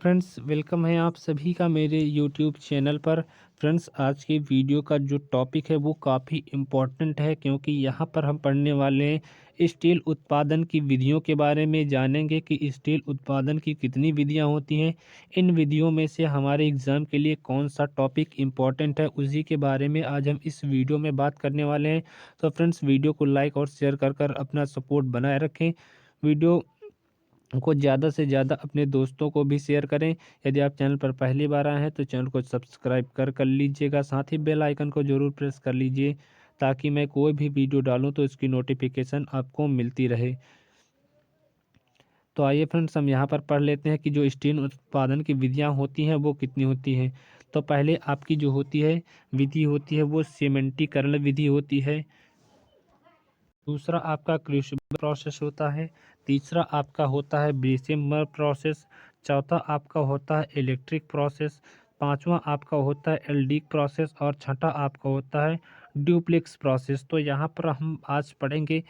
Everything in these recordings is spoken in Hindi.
फ्रेंड्स, वेलकम है आप सभी का मेरे यूट्यूब चैनल पर। फ्रेंड्स, आज की वीडियो का जो टॉपिक है वो काफ़ी इम्पोर्टेंट है, क्योंकि यहाँ पर हम पढ़ने वाले हैं स्टील उत्पादन की विधियों के बारे में। जानेंगे कि स्टील उत्पादन की कितनी विधियाँ होती हैं। इन विधियों में से हमारे एग्ज़ाम के लिए कौन सा टॉपिक इम्पोर्टेंट है, उसी के बारे में आज हम इस वीडियो में बात करने वाले हैं। तो फ्रेंड्स, वीडियो को लाइक और शेयर कर अपना सपोर्ट बनाए रखें। वीडियो को ज़्यादा से ज़्यादा अपने दोस्तों को भी शेयर करें। यदि आप चैनल पर पहली बार आए हैं तो चैनल को सब्सक्राइब कर लीजिएगा। साथ ही बेल आइकन को ज़रूर प्रेस कर लीजिए, ताकि मैं कोई भी वीडियो डालूं तो इसकी नोटिफिकेशन आपको मिलती रहे। तो आइए फ्रेंड्स, हम यहाँ पर पढ़ लेते हैं कि जो स्टील उत्पादन की विधियाँ होती हैं वो कितनी होती हैं। तो पहले आपकी जो होती है विधि होती है वो सीमेंटीकरण विधि होती है। दूसरा आपका क्रूसिबल प्रोसेस होता है। तीसरा आपका होता है बेसिमर प्रोसेस। चौथा आपका होता है इलेक्ट्रिक प्रोसेस। पांचवा आपका होता है एल्डिक प्रोसेस। और छठा आपका होता है ड्यूप्लेक्स प्रोसेस। तो यहाँ पर हम आज पढ़ेंगे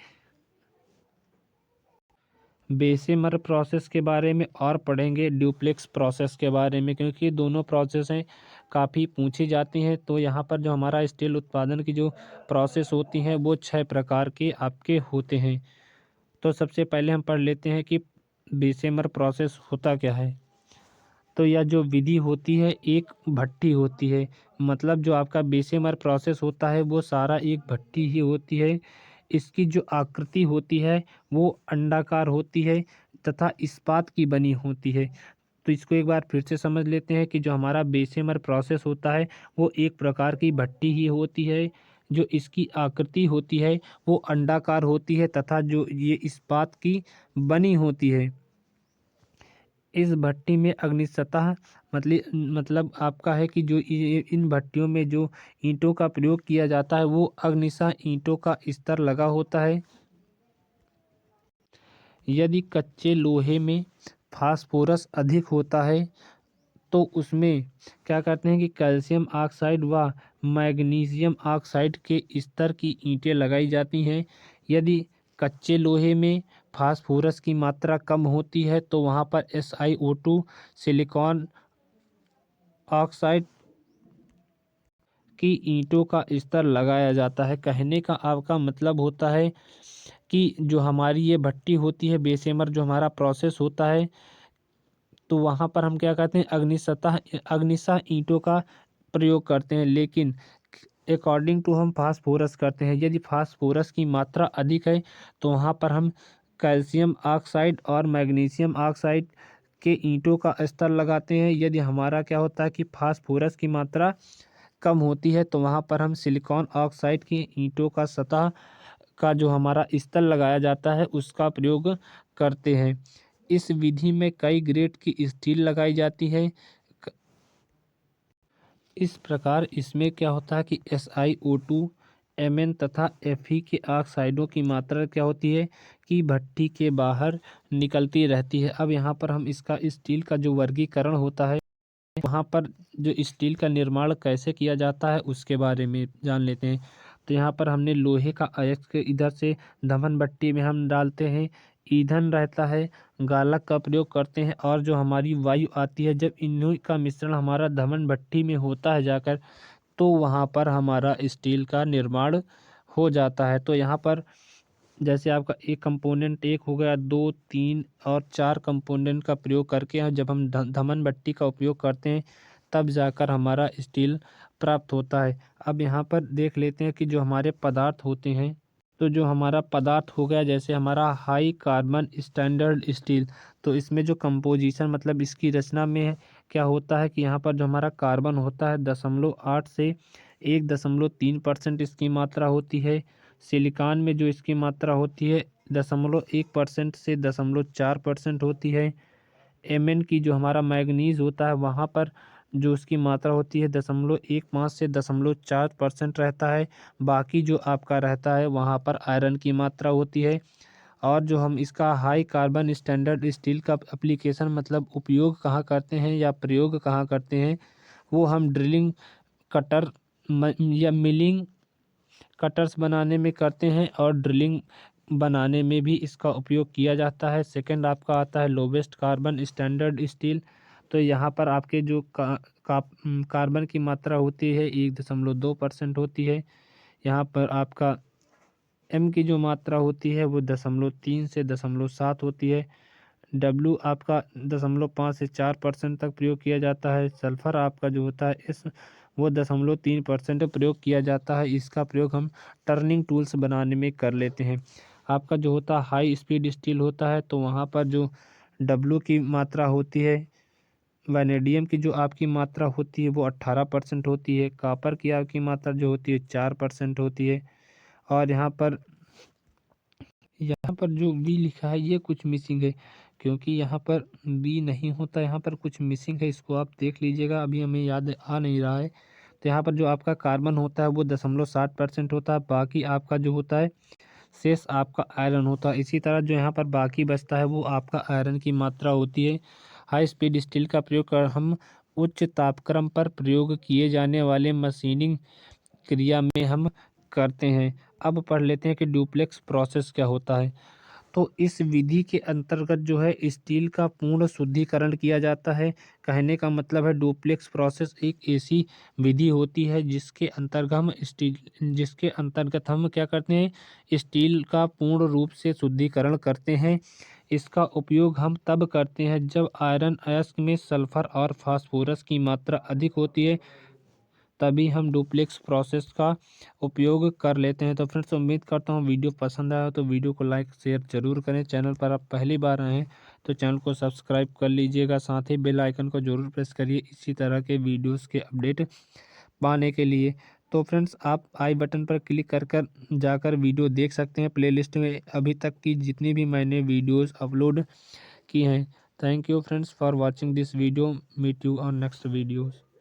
बेसिमर प्रोसेस के बारे में और पढ़ेंगे ड्यूप्लेक्स प्रोसेस के बारे में, क्योंकि दोनों प्रोसेसें काफ़ी पूछी जाती हैं। तो यहाँ पर जो हमारा स्टील उत्पादन की जो प्रोसेस होती हैं वो 6 प्रकार के आपके होते हैं। तो सबसे पहले हम पढ़ लेते हैं कि बेसेमर प्रोसेस होता क्या है। तो यह जो विधि होती है एक भट्ठी होती है। मतलब जो आपका बेसेमर प्रोसेस होता है वो सारा एक भट्ठी ही होती है। इसकी जो आकृति होती है वो अंडाकार होती है तथा इस्पात की बनी होती है। तो इसको एक बार फिर से समझ लेते हैं कि जो हमारा बेसेमर प्रोसेस होता है वो एक प्रकार की भट्टी ही होती है। जो इसकी आकृति होती है वो अंडाकार होती है तथा जो ये इस्पात की बनी होती है। इस भट्टी में अग्नि सतह मतलब आपका है कि जो इन भट्टियों में जो ईंटों का प्रयोग किया जाता है वो अग्निशा ईंटों का स्तर लगा होता है। यदि कच्चे लोहे में फास्फोरस अधिक होता है तो उसमें क्या करते हैं कि कैल्शियम ऑक्साइड व मैग्नीशियम ऑक्साइड के स्तर की ईंटें लगाई जाती हैं। यदि कच्चे लोहे में फास्फोरस की मात्रा कम होती है तो वहाँ पर SiO2 सिलिकॉन ऑक्साइड की ईंटों का स्तर लगाया जाता है। कहने का आपका मतलब होता है कि जो हमारी ये भट्टी होती है बेसेमर जो हमारा प्रोसेस होता है, तो वहाँ पर हम क्या करते हैं अग्निशा ईंटों का प्रयोग करते हैं, लेकिन अकॉर्डिंग टू हम फास्फोरस करते हैं। यदि फास्फोरस की मात्रा अधिक है तो वहाँ पर हम कैल्शियम ऑक्साइड और मैग्नीशियम ऑक्साइड के ईंटों का स्तर लगाते हैं। यदि हमारा क्या होता है कि फास्फोरस की मात्रा कम होती है तो वहाँ पर हम सिलिकॉन ऑक्साइड की ईंटों का सतह का जो हमारा स्तर लगाया जाता है उसका प्रयोग करते हैं। इस विधि में कई ग्रेड की स्टील लगाई जाती है। इस प्रकार इसमें क्या होता है कि SiO2 Mn तथा Fe के ऑक्साइडों की मात्रा क्या होती है कि भट्ठी के बाहर निकलती रहती है। अब यहाँ पर हम इसका स्टील का जो वर्गीकरण होता है, वहाँ पर जो स्टील का निर्माण कैसे किया जाता है उसके बारे में जान लेते हैं। तो यहाँ पर हमने लोहे का अयस्क इधर से दमन भट्टी में हम डालते हैं, ईंधन रहता है, गालक का प्रयोग करते हैं, और जो हमारी वायु आती है जब इन्हीं का मिश्रण हमारा दमन भट्टी में होता है जाकर, तो वहाँ पर हमारा स्टील का निर्माण हो जाता है। तो यहाँ पर जैसे आपका एक कंपोनेंट एक हो गया, दो, तीन और चार कंपोनेंट का प्रयोग करके जब हम धमन भट्टी का उपयोग करते हैं तब जाकर हमारा स्टील प्राप्त होता है। अब यहाँ पर देख लेते हैं कि जो हमारे पदार्थ होते हैं, तो जो हमारा पदार्थ हो गया जैसे हमारा हाई कार्बन स्टैंडर्ड स्टील, तो इसमें जो कंपोजिशन मतलब इसकी रचना में क्या होता है कि यहाँ पर जो हमारा कार्बन होता है 0.8 से 1.3% इसकी मात्रा होती है। सिलिकॉन में जो इसकी मात्रा होती है 0.1% से 0.4% होती है। Mn की जो हमारा मैग्नीज होता है वहाँ पर जो उसकी मात्रा होती है 0.15 से 0.4% रहता है। बाकी जो आपका रहता है वहाँ पर आयरन की मात्रा होती है। और जो हम इसका हाई कार्बन स्टैंडर्ड स्टील का एप्लीकेशन मतलब उपयोग कहाँ करते हैं या प्रयोग कहाँ करते हैं, वो हम ड्रिलिंग कटर या मिलिंग कटर्स बनाने में करते हैं, और ड्रिलिंग बनाने में भी इसका उपयोग किया जाता है। सेकंड आपका आता है लोवेस्ट कार्बन स्टैंडर्ड स्टील। तो यहाँ पर आपके जो कार्बन की मात्रा होती है 1.2% होती है। यहाँ पर आपका एम की जो मात्रा होती है वो 0.3 से 0.7 होती है। डब्लू आपका 0.5 से 4% तक प्रयोग किया जाता है। सल्फर आपका जो होता है इस वो 0.3% प्रयोग किया जाता है। इसका प्रयोग हम टर्निंग टूल्स बनाने में कर लेते हैं। आपका जो होता है हाई स्पीड स्टील होता है, तो वहाँ पर जो डब्लू की मात्रा होती है, वैनेडियम की जो आपकी मात्रा होती है वो 18% होती है। कॉपर की आपकी मात्रा जो होती है 4% होती है। और यहाँ पर जो बी लिखा है ये कुछ मिसिंग है, क्योंकि यहाँ पर बी नहीं होता, यहाँ पर कुछ मिसिंग है, इसको आप देख लीजिएगा, अभी हमें याद आ नहीं रहा है। तो यहाँ पर जो आपका कार्बन होता है वो 0.60% होता है। बाकी आपका जो होता है शेष आपका आयरन होता है। इसी तरह जो यहाँ पर बाकी बचता है वो आपका आयरन की मात्रा होती है। हाई स्पीड स्टील का प्रयोग कर हम उच्च तापक्रम पर प्रयोग किए जाने वाले मशीनिंग क्रिया में हम करते हैं। अब पढ़ लेते हैं कि डुप्लेक्स प्रोसेस क्या होता है। तो इस विधि के अंतर्गत जो है स्टील का पूर्ण शुद्धिकरण किया जाता है। कहने का मतलब है डुप्लेक्स प्रोसेस एक ऐसी विधि होती है जिसके अंतर्गत हम क्या करते हैं, स्टील का पूर्ण रूप से शुद्धिकरण करते हैं। इसका उपयोग हम तब करते हैं जब आयरन अयस्क में सल्फर और फास्फोरस की मात्रा अधिक होती है, तभी हम डुप्लेक्स प्रोसेस का उपयोग कर लेते हैं। तो फ्रेंड्स उम्मीद करता हूँ वीडियो पसंद आया हो तो वीडियो को लाइक शेयर ज़रूर करें। चैनल पर आप पहली बार आए हैं तो चैनल को सब्सक्राइब कर लीजिएगा, साथ ही बेल आइकन को ज़रूर प्रेस करिए इसी तरह के वीडियोस के अपडेट पाने के लिए। तो फ्रेंड्स आप आई बटन पर क्लिक कर जाकर वीडियो देख सकते हैं। प्लेलिस्ट में अभी तक की जितनी भी मैंने वीडियोज़ अपलोड की हैं। Thank you friends for watching this video. Meet you on next videos.